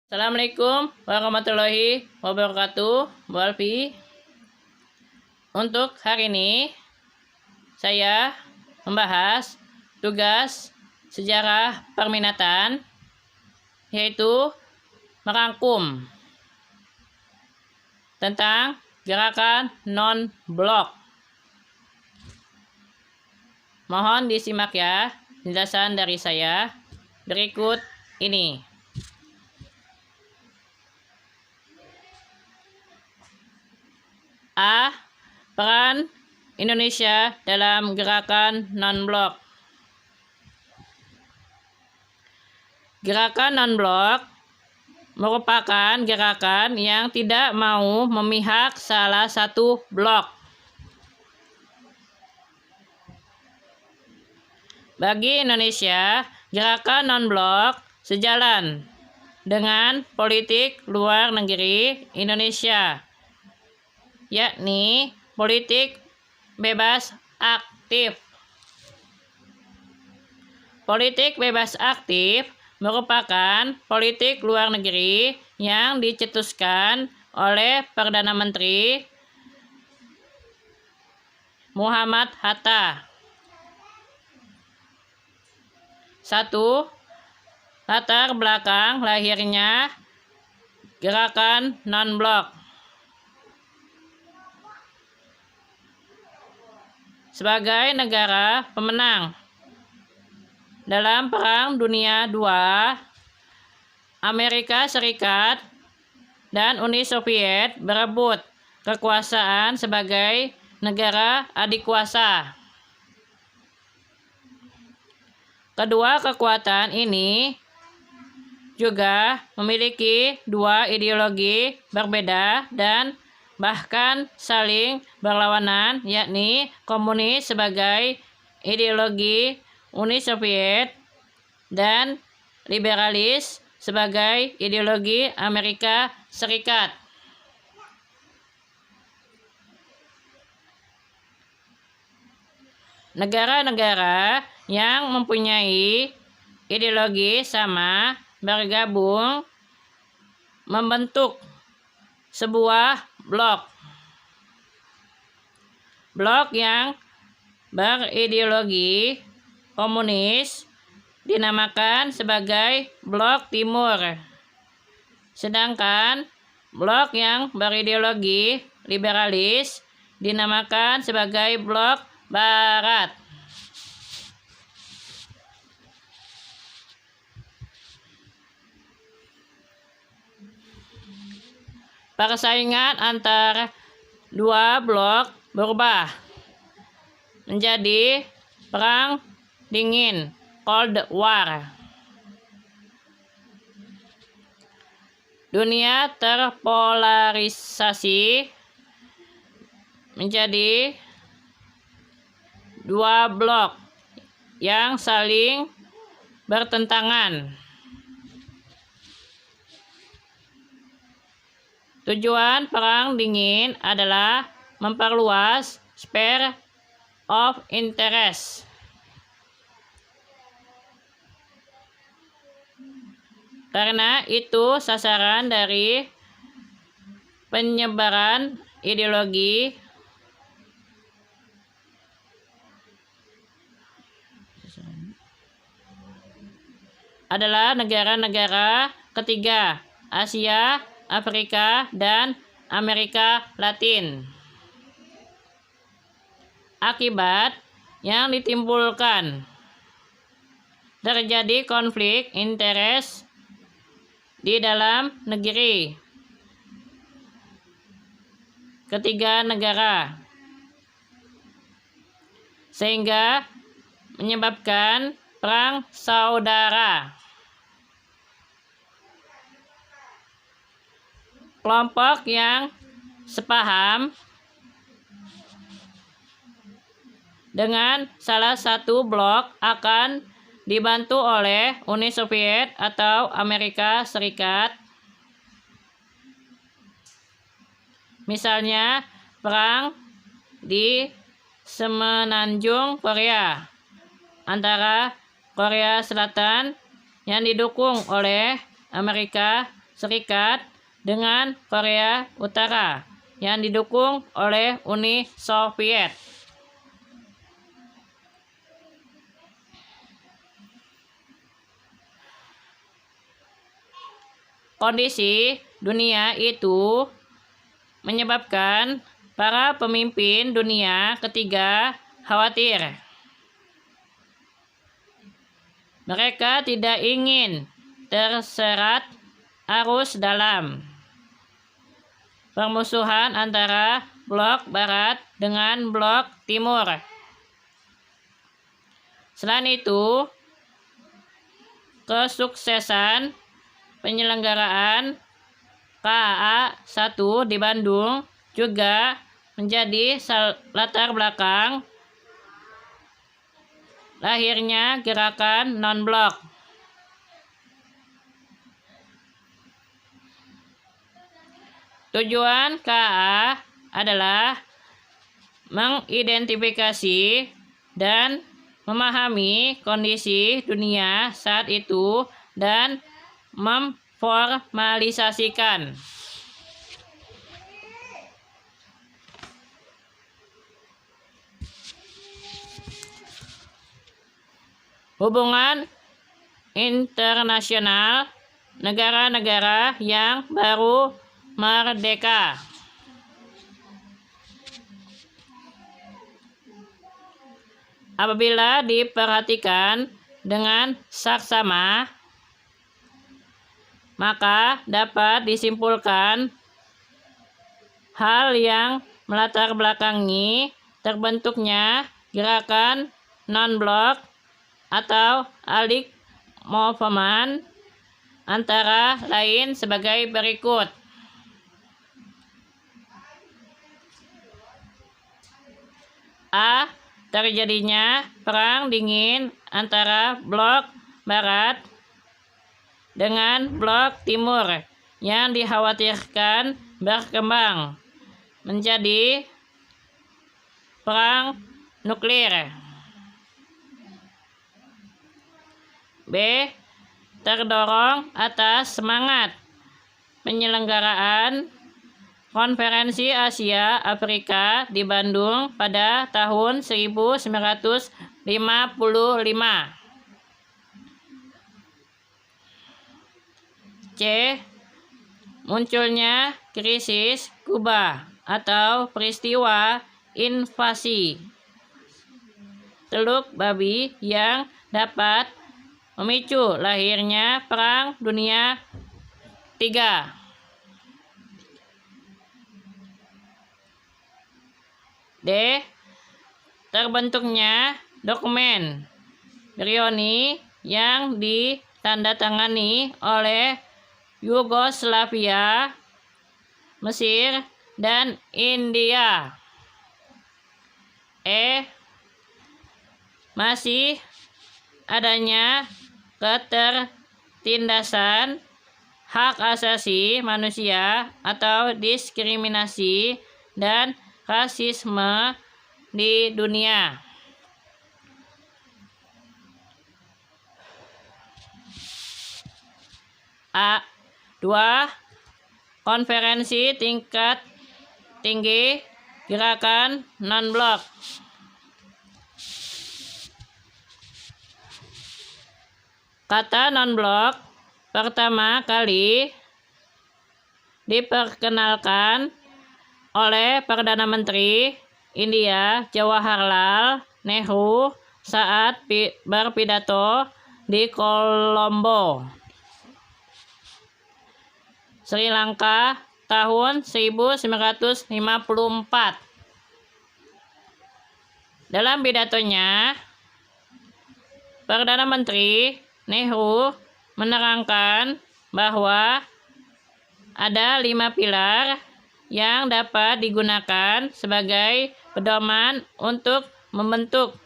Assalamualaikum warahmatullahi wabarakatuh, Bu Alfi. Untuk hari ini, saya membahas tugas sejarah perminatan, yaitu merangkum tentang gerakan non-blok. Mohon disimak ya penjelasan dari saya berikut ini. A. Peran Indonesia dalam gerakan non-blok. Gerakan non-blok merupakan gerakan yang tidak mau memihak salah satu blok. Bagi Indonesia, gerakan non-blok sejalan dengan politik luar negeri Indonesia, yakni politik bebas aktif. Politik bebas aktif merupakan politik luar negeri yang dicetuskan oleh Perdana Menteri Muhammad Hatta. 1. Latar belakang lahirnya gerakan non-blok. Sebagai negara pemenang dalam Perang Dunia II, Amerika Serikat dan Uni Soviet berebut kekuasaan sebagai negara adikuasa. Kedua kekuatan ini juga memiliki dua ideologi berbeda dan bahkan saling berlawanan, yakni komunis sebagai ideologi Uni Soviet dan liberalis sebagai ideologi Amerika Serikat. Negara-negara yang mempunyai ideologi sama bergabung membentuk sebuah blok. Blok yang berideologi komunis dinamakan sebagai Blok Timur, sedangkan blok yang berideologi liberalis dinamakan sebagai Blok Barat. Persaingan antar dua blok berubah menjadi Perang Dingin, Cold War. Dunia terpolarisasi menjadi dua blok yang saling bertentangan. Tujuan Perang Dingin adalah memperluas sphere of interest. Karena itu sasaran dari penyebaran ideologi adalah negara-negara ketiga, Asia, Afrika, dan Amerika Latin. Akibat yang ditimbulkan terjadi konflik interest di dalam negeri ketiga negara, sehingga menyebabkan perang saudara. Kelompok yang sepaham dengan salah satu blok akan dibantu oleh Uni Soviet atau Amerika Serikat. Misalnya perang di Semenanjung Korea antara Korea Selatan yang didukung oleh Amerika Serikat dengan Korea Utara yang didukung oleh Uni Soviet. Kondisi dunia itu menyebabkan para pemimpin dunia ketiga khawatir. Mereka tidak ingin terserat arus dalam permusuhan antara blok barat dengan blok timur. Selain itu, kesuksesan penyelenggaraan KA1 di Bandung juga menjadi latar belakang lahirnya gerakan non-blok. Tujuan KA adalah mengidentifikasi dan memahami kondisi dunia saat itu dan memformalisasikan hubungan internasional negara-negara yang baru merdeka. Apabila diperhatikan dengan saksama, maka dapat disimpulkan hal yang melatar belakangi terbentuknya gerakan non-blok atau Allied Movement antara lain sebagai berikut. A. Terjadinya perang dingin antara blok barat dengan blok timur yang dikhawatirkan berkembang menjadi perang nuklir. B. Terdorong atas semangat penyelenggaraan Konferensi Asia Afrika di Bandung pada tahun 1955. C. Munculnya krisis Kuba atau peristiwa invasi Teluk Babi yang dapat memicu lahirnya Perang Dunia III. D. Terbentuknya dokumen Brioni yang ditandatangani oleh Yugoslavia, Mesir, dan India. E. Masih adanya ketertindasan hak asasi manusia atau diskriminasi dan rasisme di dunia. A. 2. Konferensi tingkat tinggi gerakan non-blok. Kata non-blok pertama kali diperkenalkan oleh Perdana Menteri India Jawaharlal Nehru saat berpidato di Colombo, Sri Lanka tahun 1954. Dalam pidatonya, Perdana Menteri Nehru menerangkan bahwa ada 5 pilar yang dapat digunakan sebagai pedoman untuk membentuk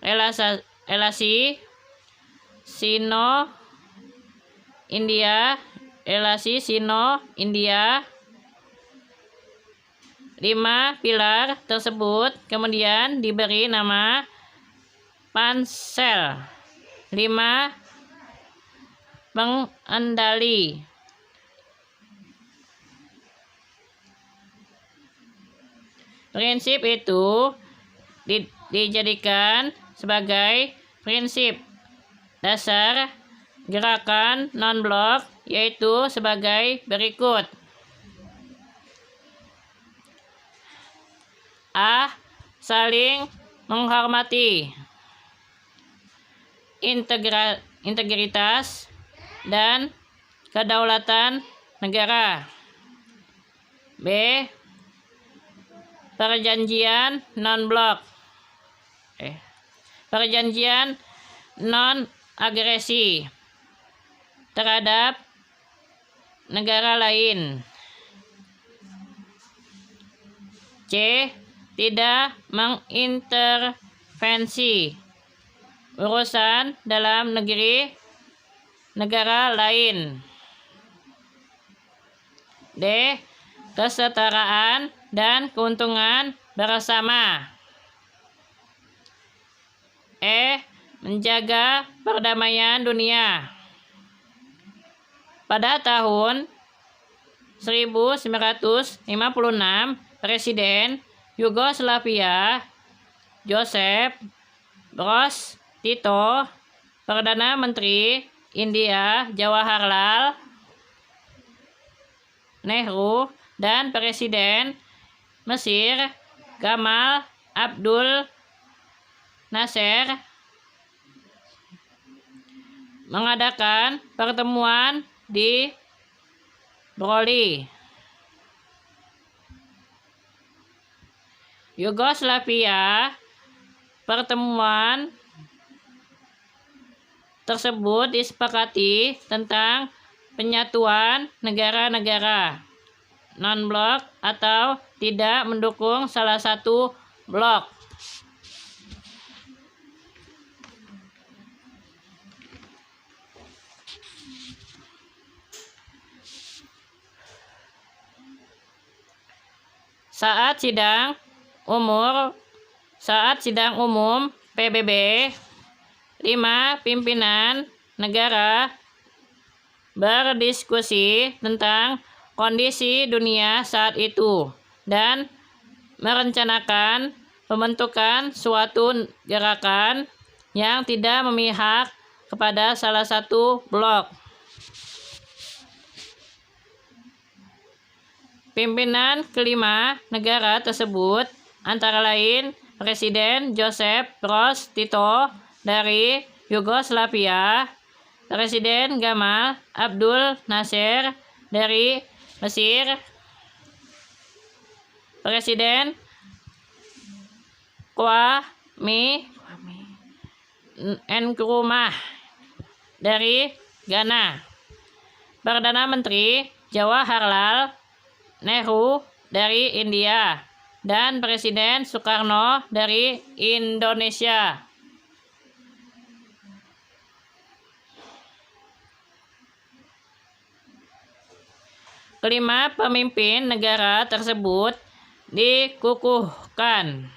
relasi Sino-India. 5 pilar tersebut kemudian diberi nama Pansel 5 pengendali Prinsip itu dijadikan sebagai prinsip dasar gerakan non-blok, yaitu sebagai berikut. A. Saling menghormati, integritas dan kedaulatan negara. B. Perjanjian non-blok, perjanjian non-agresi terhadap negara lain. C. Tidak mengintervensi urusan dalam negeri negara lain. D. Kesetaraan dan keuntungan bersama. E. Menjaga perdamaian dunia. Pada tahun 1956, Presiden Yugoslavia Josip Broz Tito, Perdana Menteri India Jawaharlal Nehru, dan Presiden Mesir Gamal Abdul Nasser mengadakan pertemuan di Brody, Yugoslavia. Pertemuan tersebut disepakati tentang penyatuan negara-negara non-blok atau tidak mendukung salah satu blok. Saat sidang umum PBB, 5 pimpinan negara berdiskusi tentang kondisi dunia saat itu dan merencanakan pembentukan suatu gerakan yang tidak memihak kepada salah satu blok. Pimpinan kelima negara tersebut antara lain Presiden Josip Broz Tito dari Yugoslavia, Presiden Gamal Abdul Nasser dari Mesir, Presiden Kwame Nkrumah dari Ghana, Perdana Menteri Jawaharlal Nehru dari India, dan Presiden Soekarno dari Indonesia. Kelima pemimpin negara tersebut dikukuhkan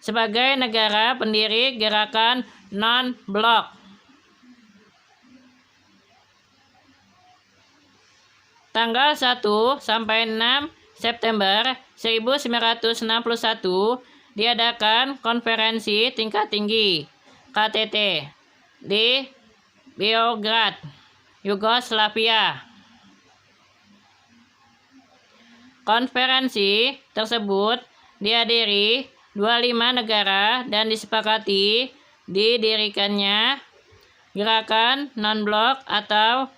sebagai negara pendiri gerakan non-blok. Tanggal 1 sampai 6 September 1961 diadakan konferensi tingkat tinggi KTT di Beograd, Yugoslavia. Konferensi tersebut dihadiri 25 negara dan disepakati didirikannya gerakan non-blok atau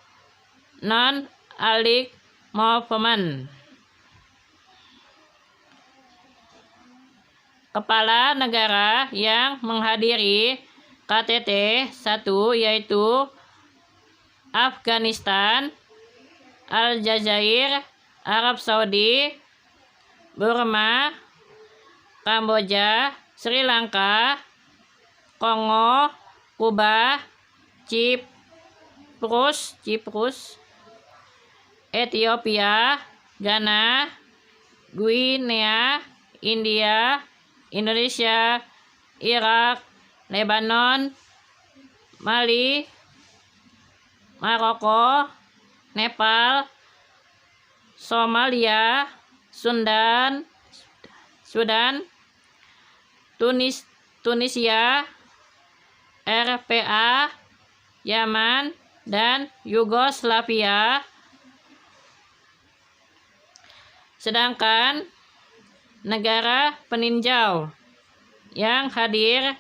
non-aligned movement. Kepala negara yang menghadiri KTT 1 yaitu Afghanistan, Aljazair, Arab Saudi, Burma, Kamboja, Sri Lanka, Kongo, Kuba, Siprus, Ethiopia, Ghana, Guinea, India, Indonesia, Irak, Lebanon, Mali, Maroko, Nepal, Somalia, Sudan, Sudan, Tunisia, RPA, Yaman, dan Yugoslavia. Sedangkan negara peninjau yang hadir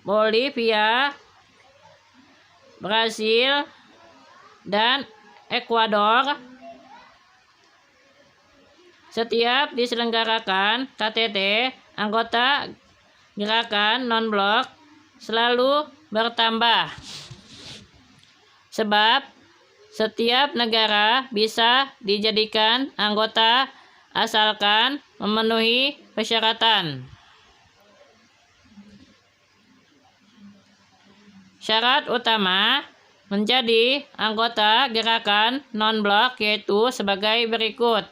Bolivia, Brasil, dan Ekuador. Setiap diselenggarakan KTT, anggota gerakan non-blok selalu bertambah. Sebab setiap negara bisa dijadikan anggota asalkan memenuhi persyaratan. Syarat utama menjadi anggota gerakan non-blok yaitu sebagai berikut.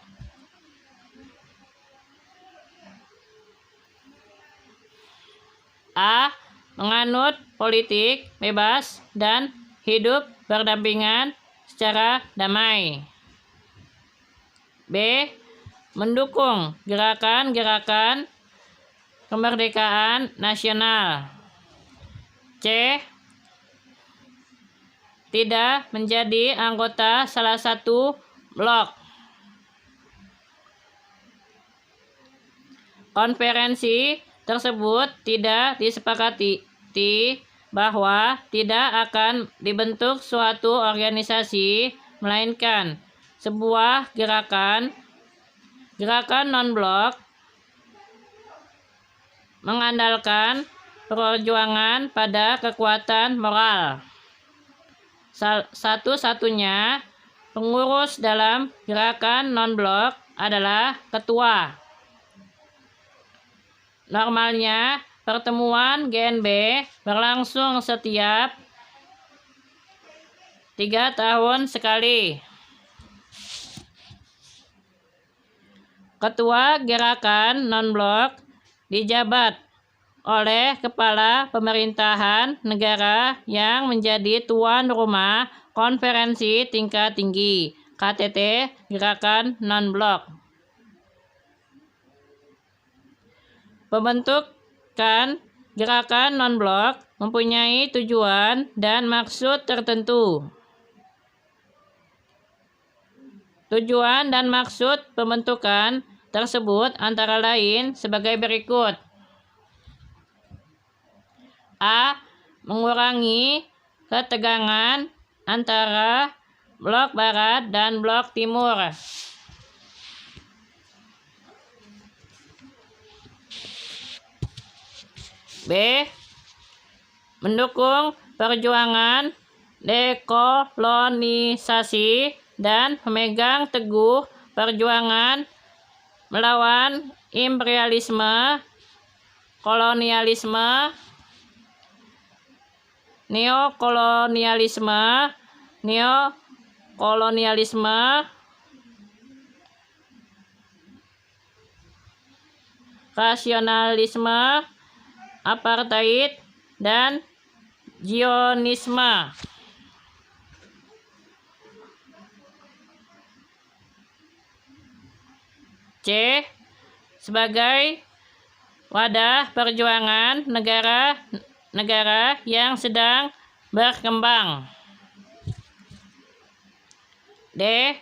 A. Menganut politik bebas dan hidup berdampingan secara damai. B. Mendukung gerakan-gerakan kemerdekaan nasional. C. Tidak menjadi anggota salah satu blok. Konferensi tersebut tidak disepakati bahwa tidak akan dibentuk suatu organisasi, melainkan sebuah gerakan non-blok mengandalkan perjuangan pada kekuatan moral. Satu-satunya pengurus dalam gerakan non-blok adalah ketua. Normalnya, pertemuan GNB berlangsung setiap 3 tahun sekali. Ketua gerakan non-blok dijabat oleh kepala pemerintahan negara yang menjadi tuan rumah konferensi tingkat tinggi KTT gerakan non-blok. Pembentukan gerakan non-blok mempunyai tujuan dan maksud tertentu. Tujuan dan maksud pembentukan tersebut antara lain sebagai berikut. A. Mengurangi ketegangan antara blok barat dan blok timur. B. Mendukung perjuangan dekolonisasi dan memegang teguh perjuangan melawan imperialisme, kolonialisme, neokolonialisme, rasionalisme, apartheid, dan Zionisme. C. Sebagai wadah perjuangan negara yang sedang berkembang. D.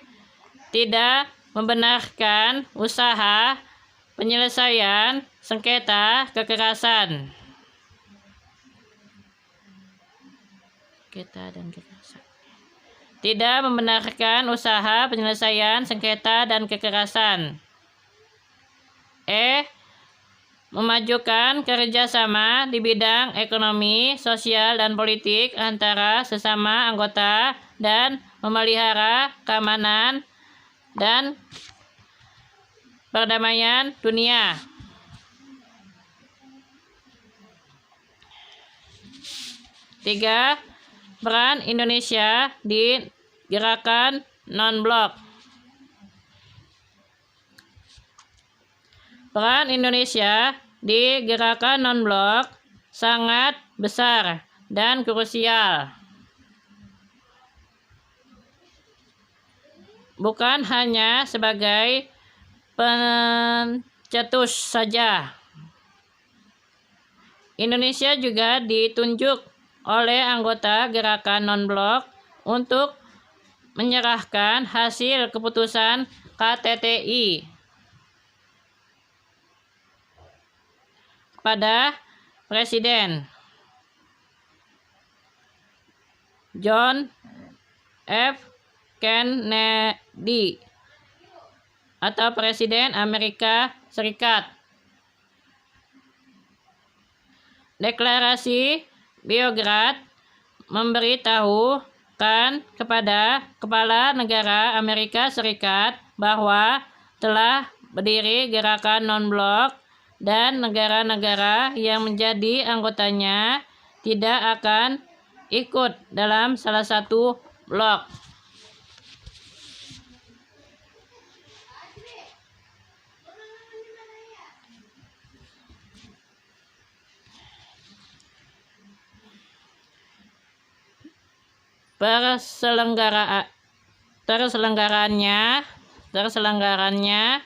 Tidak membenarkan usaha penyelesaian sengketa kekerasan. Tidak membenarkan usaha penyelesaian sengketa dan kekerasan. E. Memajukan kerjasama di bidang ekonomi, sosial, dan politik antara sesama anggota dan memelihara keamanan dan perdamaian dunia. Tiga. Peran Indonesia di gerakan non-blok. Peran Indonesia di gerakan non-blok sangat besar dan krusial. Bukan hanya sebagai cetus saja. Indonesia juga ditunjuk oleh anggota gerakan non-blok untuk menyerahkan hasil keputusan KTTI kepada Presiden John F. Kennedy atau Presiden Amerika Serikat. Deklarasi Beograd memberitahukan kepada kepala negara Amerika Serikat bahwa telah berdiri gerakan non-blok dan negara-negara yang menjadi anggotanya tidak akan ikut dalam salah satu blok. Terselenggaranya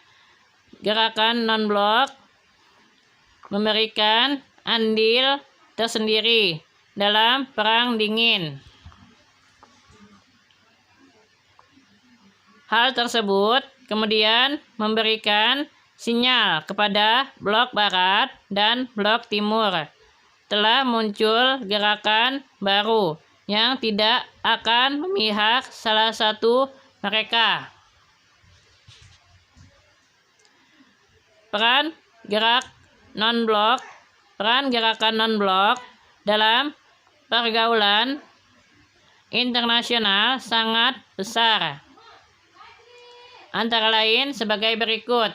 gerakan non-blok memberikan andil tersendiri dalam Perang Dingin. Hal tersebut kemudian memberikan sinyal kepada Blok Barat dan Blok Timur telah muncul gerakan baru yang tidak akan memihak salah satu mereka. Peran gerakan non-blok dalam pergaulan internasional sangat besar. Antara lain sebagai berikut.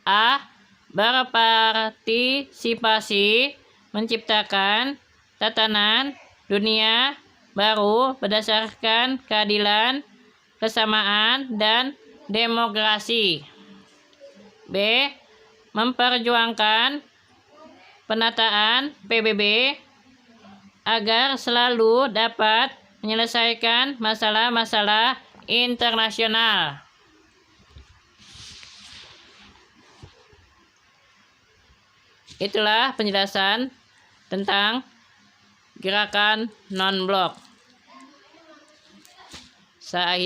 A. Berpartisipasi menciptakan tatanan dunia baru berdasarkan keadilan, kesamaan, dan demokrasi. B. Memperjuangkan penataan PBB agar selalu dapat menyelesaikan masalah-masalah internasional. Itulah penjelasan tentang gerakan non-blok. Saya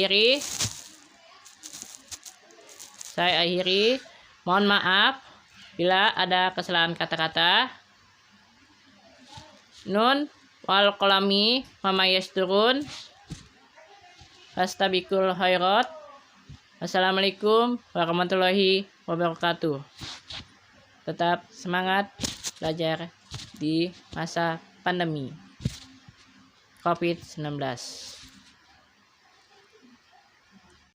akhiri. Mohon maaf bila ada kesalahan kata-kata. Nun wal qalami mama yasturun. Fastabiqul khairat. Wassalamualaikum warahmatullahi wabarakatuh. Tetap semangat belajar di masa pandemi COVID-19.